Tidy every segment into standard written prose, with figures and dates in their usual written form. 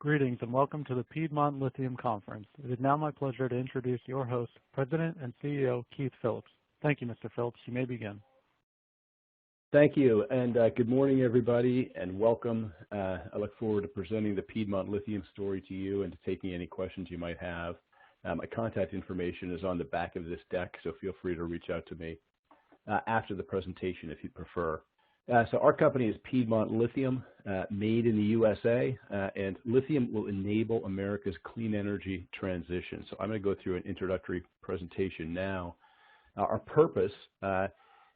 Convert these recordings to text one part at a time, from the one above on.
Greetings and welcome to the Piedmont Lithium Conference. It is now my pleasure to introduce your host, President and CEO Keith Phillips. Thank you, Mr. Phillips. You may begin. Thank you, and good morning, everybody, and welcome. I look forward to presenting the Piedmont Lithium story to you and to taking any questions you might have. My contact information is on the back of this deck, so feel free to reach out to me after the presentation if you prefer. So our company is Piedmont Lithium, made in the USA, and lithium will enable America's clean energy transition. So I'm going to go through an introductory presentation now. Our purpose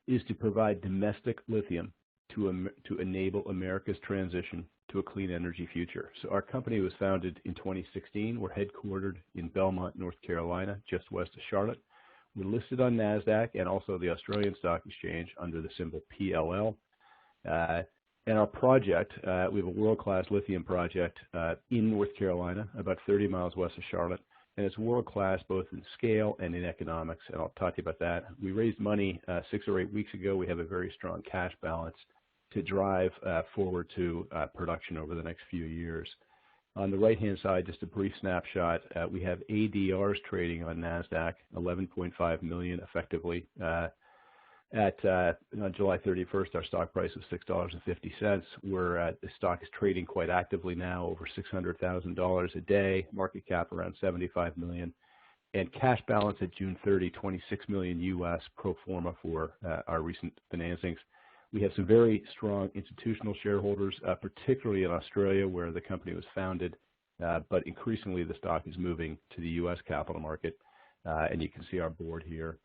is to provide domestic lithium to enable America's transition to a clean energy future. So our company was founded in 2016. We're headquartered in Belmont, North Carolina, just west of Charlotte. We're listed on NASDAQ and also the Australian Stock Exchange under the symbol PLL. And our project, we have a world-class lithium project in North Carolina, about 30 miles west of Charlotte, and it's world-class both in scale and in economics, and I'll talk to you about that. We raised money 6 or 8 weeks ago. We have a very strong cash balance to drive forward to production over the next few years. On the right-hand side, just a brief snapshot, we have ADRs trading on NASDAQ, 11.5 million effectively. On July 31st, our stock price was $6.50. The stock is trading quite actively now, over $600,000 a day, market cap around 75 million, and cash balance at June 30, 26 million US pro forma for our recent financings. We have some very strong institutional shareholders, particularly in Australia where the company was founded, but increasingly the stock is moving to the US capital market, and you can see our board here.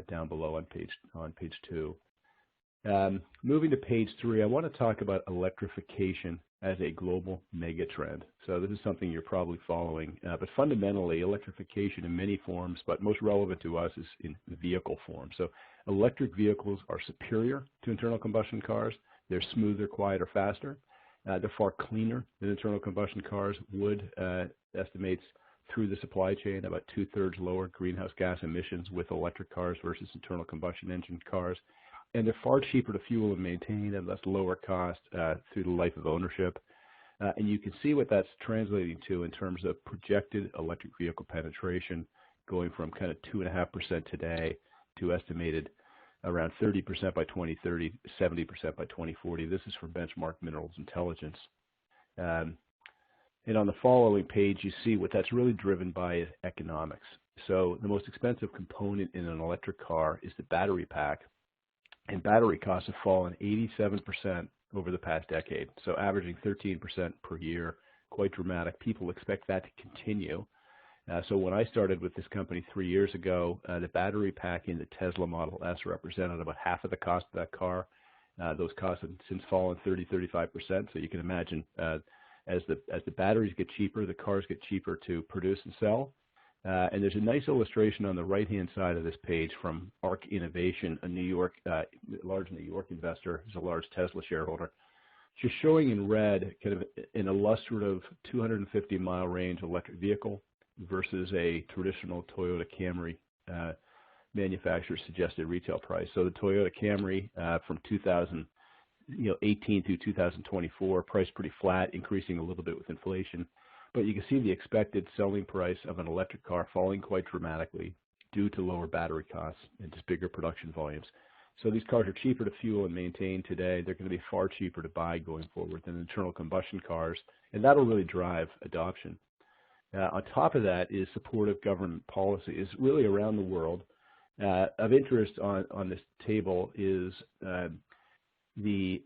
Down below on page 2. Moving to page 3, I want to talk about electrification as a global megatrend. So this is something you're probably following, but fundamentally electrification in many forms, but most relevant to us is in vehicle form. So electric vehicles are superior to internal combustion cars. They're smoother, quieter, faster. They're far cleaner than internal combustion cars. Wood estimates through the supply chain about 2/3 lower greenhouse gas emissions with electric cars versus internal combustion engine cars. And they're far cheaper to fuel and maintain and thus lower cost through the life of ownership. And you can see what that's translating to in terms of projected electric vehicle penetration going from kind of 2.5% today to estimated around 30% by 2030, 70% by 2040. This is from Benchmark Minerals Intelligence. And on the following page, you see what that's really driven by is economics. So the most expensive component in an electric car is the battery pack, and battery costs have fallen 87% over the past decade, so averaging 13% per year, quite dramatic. People expect that to continue. So when I started with this company 3 years ago, the battery pack in the Tesla Model S represented about half of the cost of that car. Those costs have since fallen 30-35%, so you can imagine as the batteries get cheaper, the cars get cheaper to produce and sell. And there's a nice illustration on the right-hand side of this page from ARC Innovation, a large New York investor who's a large Tesla shareholder, just showing in red kind of an illustrative 250-mile range electric vehicle versus a traditional Toyota Camry manufacturer's suggested retail price. So the Toyota Camry from 2018 through 2024, price pretty flat, increasing a little bit with inflation. But you can see the expected selling price of an electric car falling quite dramatically due to lower battery costs and just bigger production volumes. So these cars are cheaper to fuel and maintain today. They're going to be far cheaper to buy going forward than internal combustion cars, and that'll really drive adoption. On top of that is supportive government policy. Is really around the world. Of interest on this table is the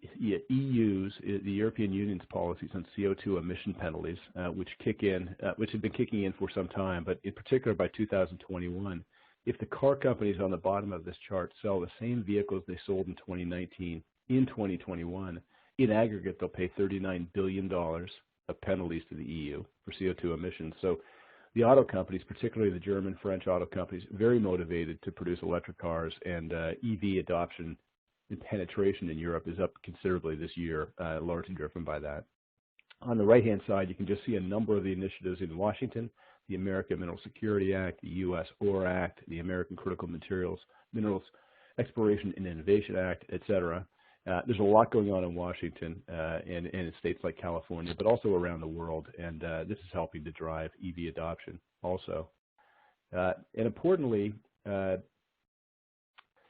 EU's, the European Union's policies on CO2 emission penalties, which have been kicking in for some time, but in particular by 2021, if the car companies on the bottom of this chart sell the same vehicles they sold in 2019 in 2021, in aggregate they'll pay $39 billion of penalties to the EU for CO2 emissions. So the auto companies, particularly the German, French auto companies, very motivated to produce electric cars, and EV adoption and penetration in Europe is up considerably this year, largely driven by that. On the right-hand side, you can just see a number of the initiatives in Washington: the American Mineral Security Act, the U.S. ORE Act, the American Critical Minerals Exploration and Innovation Act, et cetera. There's a lot going on in Washington and in states like California, but also around the world, and this is helping to drive EV adoption also. And importantly,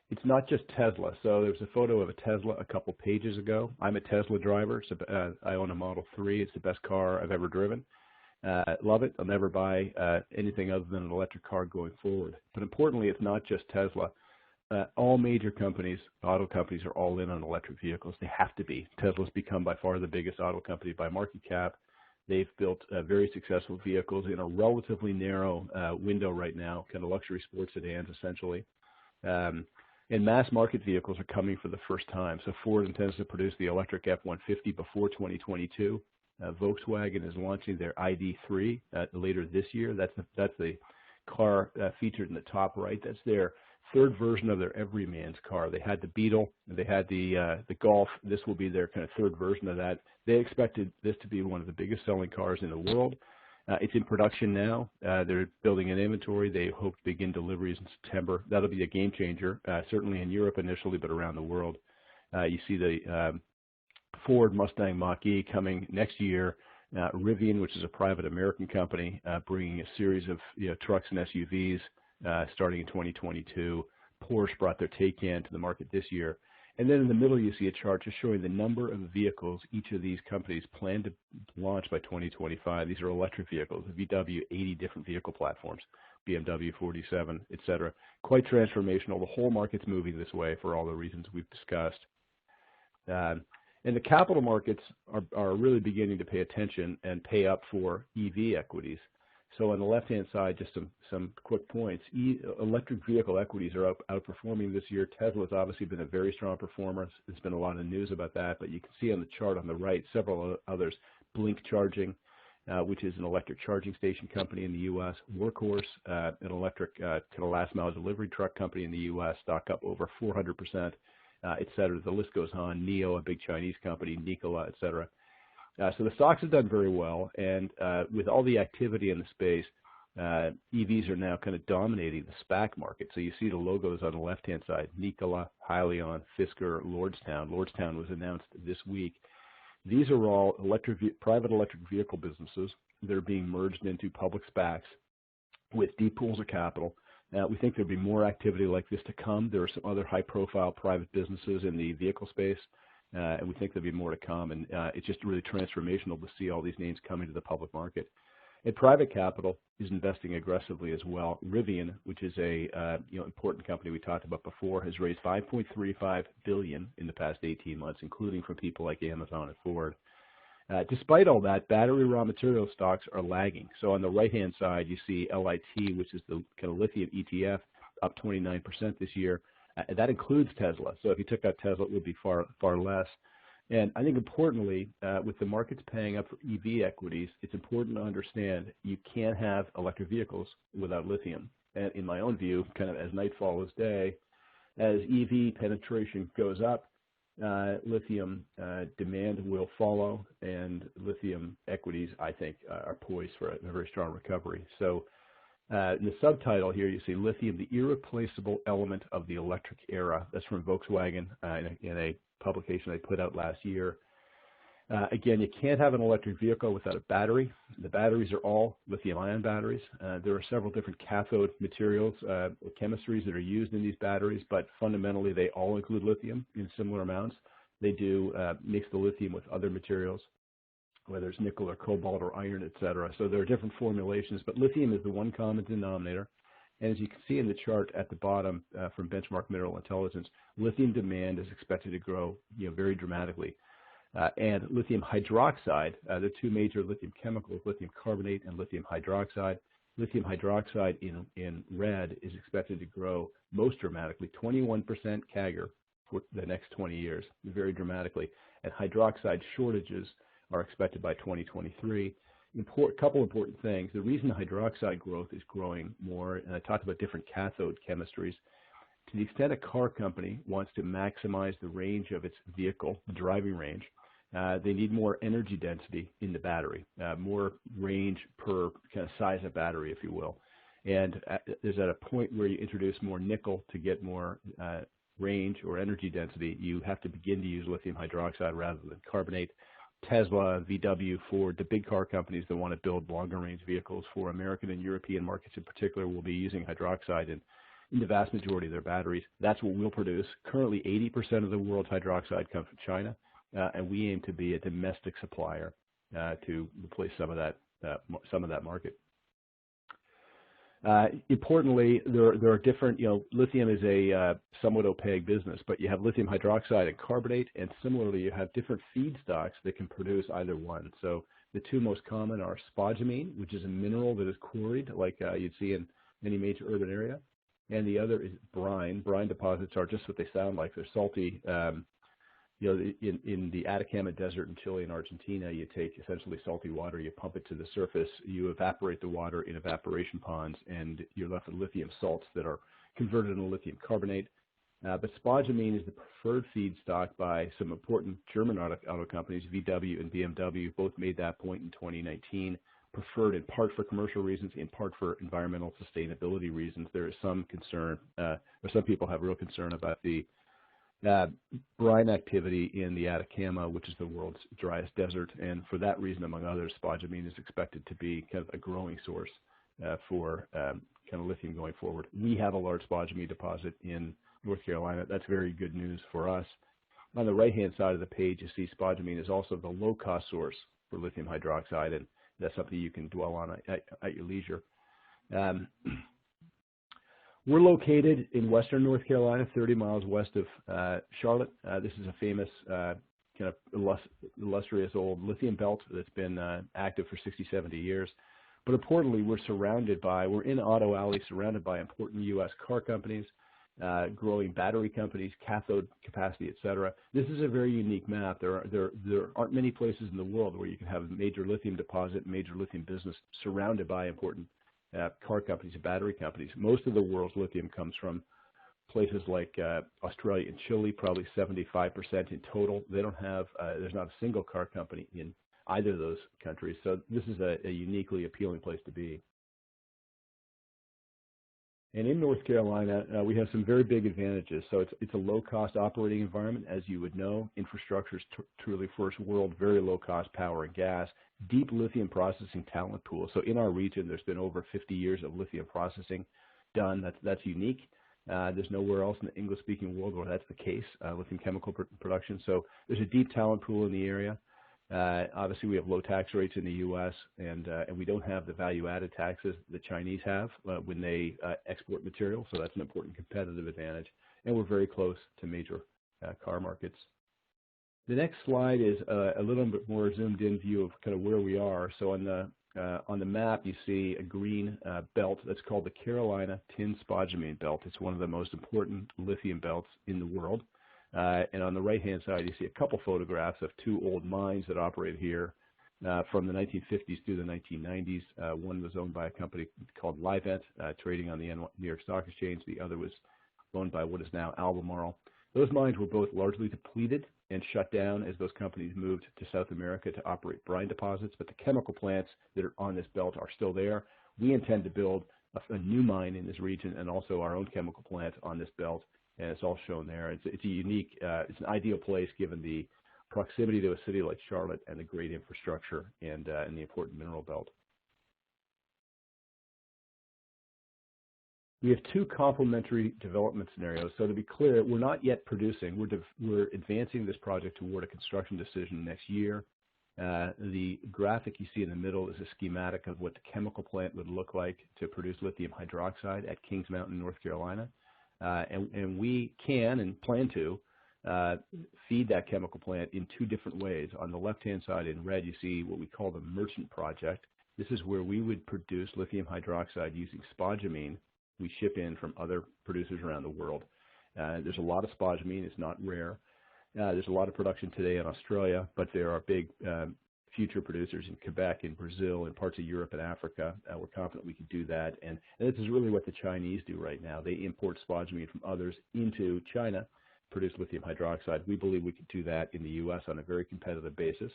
it's not just Tesla. So there was a photo of a Tesla a couple pages ago. I'm a Tesla driver. So, I own a Model 3. It's the best car I've ever driven. Love it. I'll never buy anything other than an electric car going forward. But importantly, it's not just Tesla. All major companies, auto companies, are all in on electric vehicles. They have to be. Tesla's become by far the biggest auto company by market cap. They've built very successful vehicles in a relatively narrow window right now, kind of luxury sports sedans essentially. And mass market vehicles are coming for the first time. So Ford intends to produce the electric F-150 before 2022. Volkswagen is launching their ID.3 later this year. That's the car featured in the top right. That's their third version of their everyman's car. They had the Beetle, they had the Golf. This will be their kind of third version of that. They expected this to be one of the biggest selling cars in the world. It's in production now. They're building an inventory. They hope to begin deliveries in September. That'll be a game changer, certainly in Europe initially, but around the world. You see the Ford Mustang Mach-E coming next year. Rivian, which is a private American company, bringing a series of trucks and SUVs starting in 2022. Porsche brought their Taycan to the market this year. And then in the middle, you see a chart just showing the number of vehicles each of these companies plan to launch by 2025. These are electric vehicles. VW, 80 different vehicle platforms, BMW 47, et cetera. Quite transformational. The whole market's moving this way for all the reasons we've discussed. And the capital markets are really beginning to pay attention and pay up for EV equities. So on the left-hand side, just some quick points. Electric vehicle equities are outperforming this year. Tesla's obviously been a very strong performer. There's been a lot of news about that, but you can see on the chart on the right several others. Blink Charging, which is an electric charging station company in the U.S. Workhorse, an electric kind of last-mile delivery truck company in the U.S., stock up over 400%, et cetera. The list goes on. NIO, a big Chinese company, Nikola, et cetera. So the stocks have done very well, and with all the activity in the space, EVs are now kind of dominating the SPAC market. So you see the logos on the left-hand side: Nikola, Hyliion, Fisker, Lordstown. Lordstown was announced this week. These are all private electric vehicle businesses that are being merged into public SPACs with deep pools of capital. We think there'll be more activity like this to come. There are some other high-profile private businesses in the vehicle space. And we think there'll be more to come, and it's just really transformational to see all these names coming to the public market. And private capital is investing aggressively as well. Rivian, which is a important company we talked about before, has raised $5.35 billion in the past 18 months, including from people like Amazon and Ford. Despite all that, battery raw material stocks are lagging. So on the right-hand side, you see LIT, which is the kind of lithium ETF, up 29% this year. That includes Tesla. So if you took out Tesla, it would be far less. And I think importantly, with the markets paying up for EV equities, it's important to understand you can't have electric vehicles without lithium. And in my own view, kind of as night follows day, as EV penetration goes up, lithium demand will follow, and lithium equities, I think, are poised for a very strong recovery. So in the subtitle here, you see lithium, the irreplaceable element of the electric era. That's from Volkswagen in a publication they put out last year. Again, you can't have an electric vehicle without a battery. The batteries are all lithium-ion batteries. There are several different cathode materials, chemistries that are used in these batteries, but fundamentally they all include lithium in similar amounts. They do mix the lithium with other materials, whether it's nickel or cobalt or iron, et cetera. So there are different formulations, but lithium is the one common denominator. And as you can see in the chart at the bottom from Benchmark Mineral Intelligence, lithium demand is expected to grow very dramatically. And lithium hydroxide, there are two major lithium chemicals, lithium carbonate and lithium hydroxide. Lithium hydroxide in red is expected to grow most dramatically, 21% CAGR for the next 20 years, very dramatically. And hydroxide shortages are expected by 2023. Couple important things. The reason hydroxide growth is growing more, and I talked about different cathode chemistries, to the extent a car company wants to maximize the range of its vehicle, the driving range, they need more energy density in the battery, more range per kind of size of battery, if you will. And there's at a point where you introduce more nickel to get more range or energy density, you have to begin to use lithium hydroxide rather than carbonate. Tesla, VW, Ford, the big car companies that want to build longer range vehicles for American and European markets in particular will be using hydroxide in the vast majority of their batteries. That's what we'll produce. Currently, 80% of the world's hydroxide comes from China, and we aim to be a domestic supplier to replace some of that market. Importantly, there are different, lithium is a somewhat opaque business, but you have lithium hydroxide and carbonate, and similarly, you have different feedstocks that can produce either one. So the two most common are spodumene, which is a mineral that is quarried like you'd see in any major urban area, and the other is brine. Brine deposits are just what they sound like. They're salty. In the Atacama Desert in Chile and Argentina, you take essentially salty water, you pump it to the surface, you evaporate the water in evaporation ponds, and you're left with lithium salts that are converted into lithium carbonate. But spodumene is the preferred feedstock by some important German auto companies, VW and BMW, both made that point in 2019, preferred in part for commercial reasons, in part for environmental sustainability reasons. There is some concern, or some people have real concern about the brine activity in the Atacama, which is the world's driest desert, and for that reason, among others, spodumene is expected to be kind of a growing source for kind of lithium going forward. We have a large spodumene deposit in North Carolina. That's very good news for us. On the right-hand side of the page, you see spodumene is also the low-cost source for lithium hydroxide, and that's something you can dwell on at your leisure. We're located in western North Carolina, 30 miles west of Charlotte. This is a famous kind of illustrious old lithium belt that's been active for 60, 70 years. But importantly, we're in Auto Alley, surrounded by important U.S. car companies, growing battery companies, cathode capacity, et cetera. This is a very unique map. There aren't many places in the world where you can have a major lithium deposit, major lithium business surrounded by important car companies and battery companies. Most of the world's lithium comes from places like Australia and Chile, probably 75% in total. They don't have, there's not a single car company in either of those countries. So this is a uniquely appealing place to be. And in North Carolina, we have some very big advantages. So it's a low-cost operating environment, as you would know. Infrastructure is truly first world, very low-cost power and gas, deep lithium processing talent pool. So in our region, there's been over 50 years of lithium processing done. That's unique. There's nowhere else in the English-speaking world where that's the case, lithium chemical production. So there's a deep talent pool in the area. Obviously, we have low tax rates in the U.S., and we don't have the value-added taxes the Chinese have when they export material, so that's an important competitive advantage. And we're very close to major car markets. The next slide is a little bit more zoomed-in view of kind of where we are. So on the map, you see a green belt that's called the Carolina Tin Spodumene Belt. It's one of the most important lithium belts in the world. And on the right-hand side, you see a couple photographs of two old mines that operate here from the 1950s through the 1990s. One was owned by a company called Livent, trading on the New York Stock Exchange. The other was owned by what is now Albemarle. Those mines were both largely depleted and shut down as those companies moved to South America to operate brine deposits, but the chemical plants that are on this belt are still there. We intend to build a new mine in this region and also our own chemical plant on this belt, and it's all shown there. It's a unique, it's an ideal place given the proximity to a city like Charlotte and the great infrastructure and the important mineral belt. We have two complementary development scenarios. So to be clear, we're not yet producing. We're advancing this project toward a construction decision next year. The graphic you see in the middle is a schematic of what the chemical plant would look like to produce lithium hydroxide at Kings Mountain, North Carolina. And we can and plan to feed that chemical plant in two different ways. On the left-hand side in red, you see what we call the merchant project. This is where we would produce lithium hydroxide using spodumene we ship in from other producers around the world. There's a lot of spodumene. It's not rare. There's a lot of production today in Australia, but there are big future producers in Quebec, in Brazil, in parts of Europe and Africa. We're confident we can do that. And this is really what the Chinese do right now. They import spodumene from others into China, produce lithium hydroxide. We believe we can do that in the U.S. on a very competitive basis.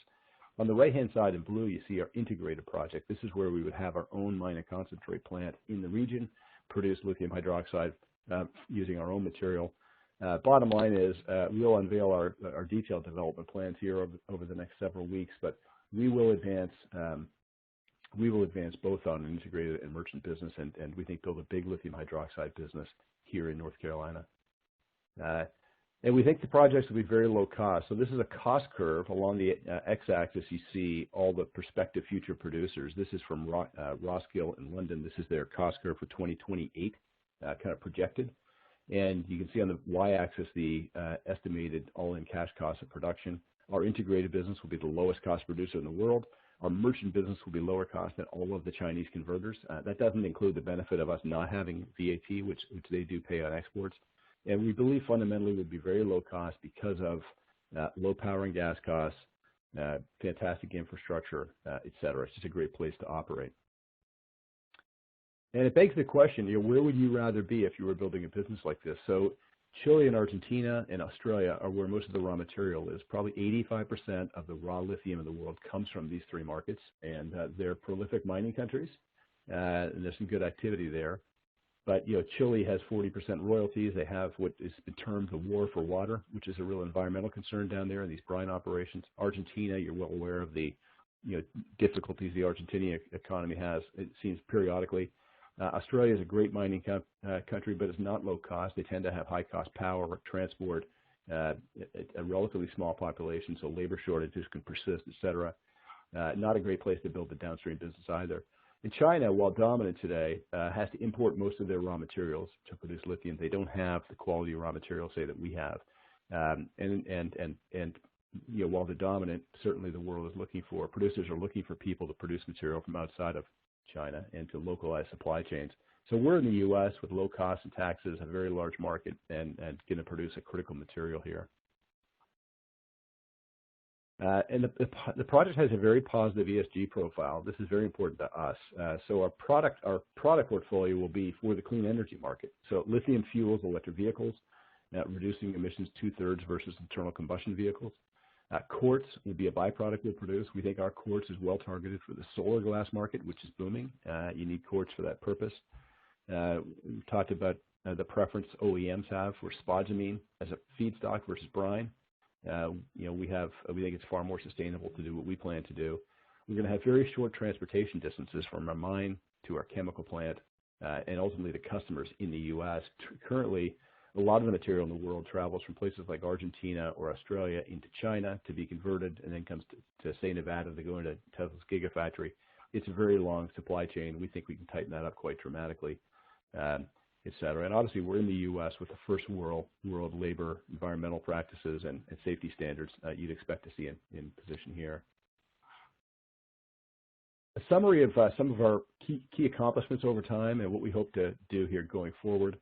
On the right-hand side in blue, you see our integrated project. This is where we would have our own mine and concentrate plant in the region, produce lithium hydroxide using our own material, Bottom line is we'll unveil our detailed development plans here over the next several weeks, but we will advance both on an integrated and merchant business, and we think build a big lithium hydroxide business here in North Carolina. And we think the projects will be very low cost. So this is a cost curve. Along the x-axis, you see all the prospective future producers. This is from Roskill in London. This is their cost curve for 2028, kind of projected. And you can see on the y-axis the estimated all-in cash cost of production. Our integrated business will be the lowest cost producer in the world. Our merchant business will be lower cost than all of the Chinese converters. That doesn't include the benefit of us not having VAT, which they do pay on exports. And we believe fundamentally would be very low cost because of low power and gas costs, fantastic infrastructure, et cetera. It's just a great place to operate. And it begs the question, where would you rather be if you were building a business like this? So Chile and Argentina and Australia are where most of the raw material is. Probably 85% of the raw lithium in the world comes from these three markets, and they're prolific mining countries, and there's some good activity there. But Chile has 40% royalties. They have what is termed the war for water, which is a real environmental concern down there in these brine operations. Argentina, you're well aware of the difficulties the Argentinian economy has, it seems, periodically. Australia is a great mining country, but it's not low cost. They tend to have high cost power, transport, a relatively small population, so labor shortages can persist, et cetera. Not a great place to build a downstream business either. And China, while dominant today, has to import most of their raw materials to produce lithium. They don't have the quality of raw materials, say, that we have. While they're dominant, certainly the world is looking for, producers are looking for people to produce material from outside of China and to localize supply chains. So we're in the U.S. with low costs and taxes, a very large market, and going to produce a critical material here. And the project has a very positive ESG profile. This is very important to us. So our product portfolio will be for the clean energy market. So lithium fuels electric vehicles, reducing emissions 2/3 versus internal combustion vehicles. Quartz will be a byproduct we'll produce. We think our quartz is well targeted for the solar glass market, which is booming. You need quartz for that purpose. We've talked about the preference OEMs have for spodumene as a feedstock versus brine. We think it's far more sustainable to do what we plan to do. We're going to have very short transportation distances from our mine to our chemical plant, and ultimately the customers in the U.S. Currently, a lot of the material in the world travels from places like Argentina or Australia into China to be converted, and then comes to say, Nevada to go into Tesla's gigafactory. It's a very long supply chain. We think we can tighten that up quite dramatically, et cetera. And obviously, we're in the U.S. with the first world labor, environmental practices, and safety standards you'd expect to see in position here. A summary of some of our key accomplishments over time and what we hope to do here going forward.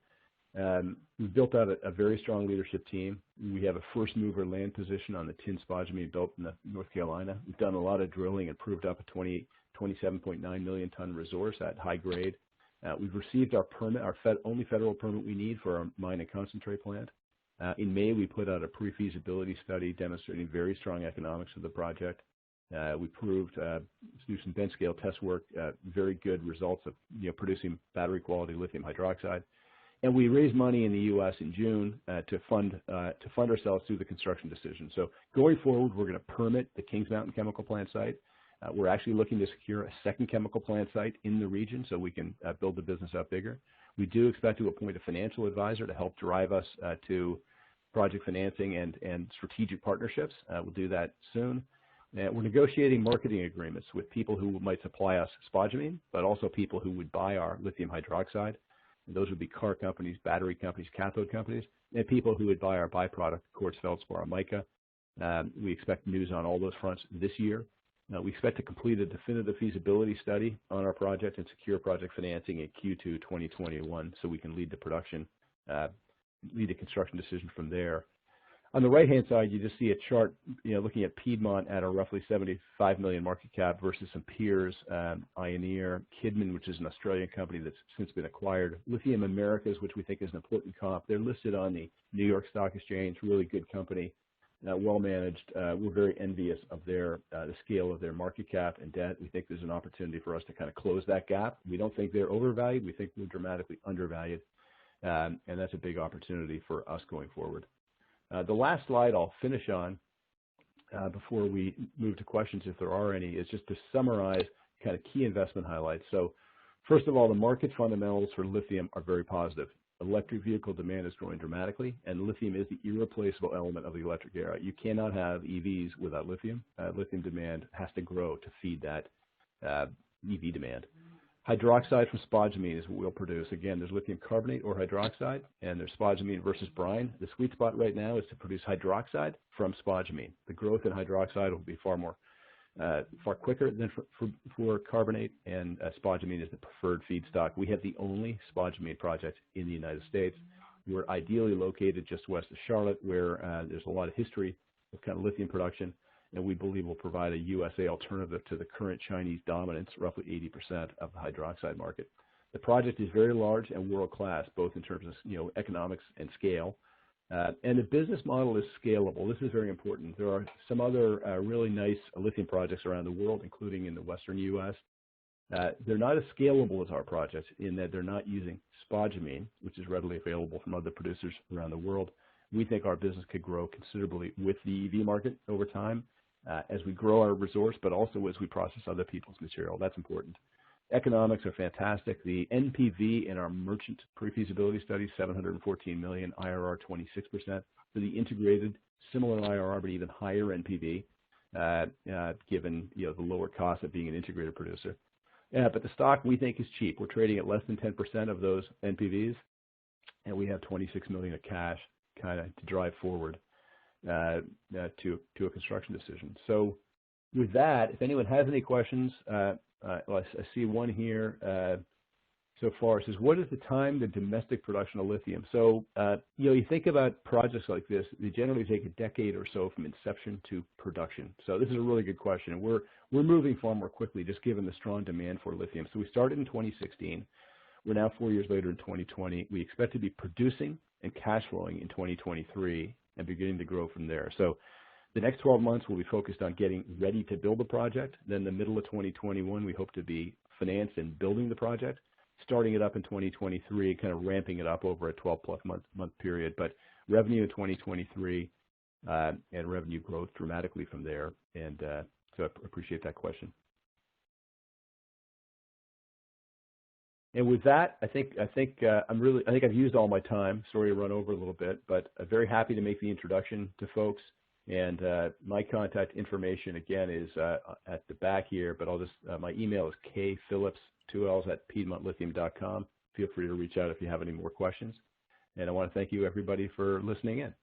We've built out a very strong leadership team. We have a first mover land position on the tin spodumene belt in North Carolina. We've done a lot of drilling and proved up a 27.9 million ton resource at high grade. We've received our permit, only federal permit we need for our mine and concentrate plant. In May, we put out a pre-feasibility study demonstrating very strong economics of the project. We proved through some bench scale test work, very good results of producing battery quality lithium hydroxide. And we raised money in the U.S. in June to fund ourselves through the construction decision. So going forward, we're going to permit the Kings Mountain chemical plant site. We're actually looking to secure a second chemical plant site in the region so we can build the business up bigger. We do expect to appoint a financial advisor to help drive us to project financing and strategic partnerships. We'll do that soon. We're negotiating marketing agreements with people who might supply us spodumene, but also people who would buy our lithium hydroxide. And those would be car companies, battery companies, cathode companies, and people who would buy our byproduct, quartz feldspar, mica. We expect news on all those fronts this year. We expect to complete a definitive feasibility study on our project and secure project financing in Q2 2021 so we can lead the production, lead a construction decision from there. On the right-hand side, you just see a chart, looking at Piedmont at a roughly 75 million market cap versus some peers, Ioneer, Kidman, which is an Australian company that's since been acquired, Lithium Americas, which we think is an important comp. They're listed on the New York Stock Exchange, really good company, well managed. We're very envious of the scale of their market cap and debt. We think there's an opportunity for us to kind of close that gap. We don't think they're overvalued. We think we're dramatically undervalued. and that's a big opportunity for us going forward. The last slide I'll finish on before we move to questions, if there are any, is just to summarize kind of key investment highlights. So first of all, the market fundamentals for lithium are very positive. Electric vehicle demand is growing dramatically, and lithium is the irreplaceable element of the electric era. You cannot have EVs without lithium. Lithium demand has to grow to feed that EV demand. Hydroxide from spodumene is what we'll produce. Again, there's lithium carbonate or hydroxide, and there's spodumene versus brine. The sweet spot right now is to produce hydroxide from spodumene. The growth in hydroxide will be far quicker than for carbonate, and spodumene is the preferred feedstock. We have the only spodumene project in the United States. We're ideally located just west of Charlotte, where there's a lot of history of kind of lithium production, and we believe will provide a USA alternative to the current Chinese dominance, roughly 80% of the hydroxide market. The project is very large and world-class, both in terms of economics and scale. And the business model is scalable. This is very important. There are some other really nice lithium projects around the world, including in the western U.S. They're not as scalable as our project in that they're not using spodumene, which is readily available from other producers around the world. We think our business could grow considerably with the EV market over time as we grow our resource, but also as we process other people's material. That's important. Economics are fantastic. The NPV in our merchant pre-feasibility study, $714 million, IRR 26%. For the integrated, similar IRR, but even higher NPV, given the lower cost of being an integrated producer. But the stock we think is cheap. We're trading at less than 10% of those NPVs, and we have $26 million of cash kind of to drive forward to a construction decision. So with that, if anyone has any questions, I see one here so far. It says, what is the time to domestic production of lithium? So, you think about projects like this, they generally take a decade or so from inception to production. So this is a really good question. And we're moving far more quickly just given the strong demand for lithium. So we started in 2016. We're now 4 years later in 2020. We expect to be producing and cash flowing in 2023 and beginning to grow from there. So the next 12 months will be focused on getting ready to build the project. Then the middle of 2021, we hope to be financed and building the project, starting it up in 2023, kind of ramping it up over a 12-plus month period. But revenue in 2023 and revenue growth dramatically from there. And so I appreciate that question. And with that, I think I've used all my time. Sorry to run over a little bit, but I'm very happy to make the introduction to folks. And my contact information, again, is at the back here, but my email is kphillips@piedmontlithium.com. Feel free to reach out if you have any more questions. And I want to thank you, everybody, for listening in.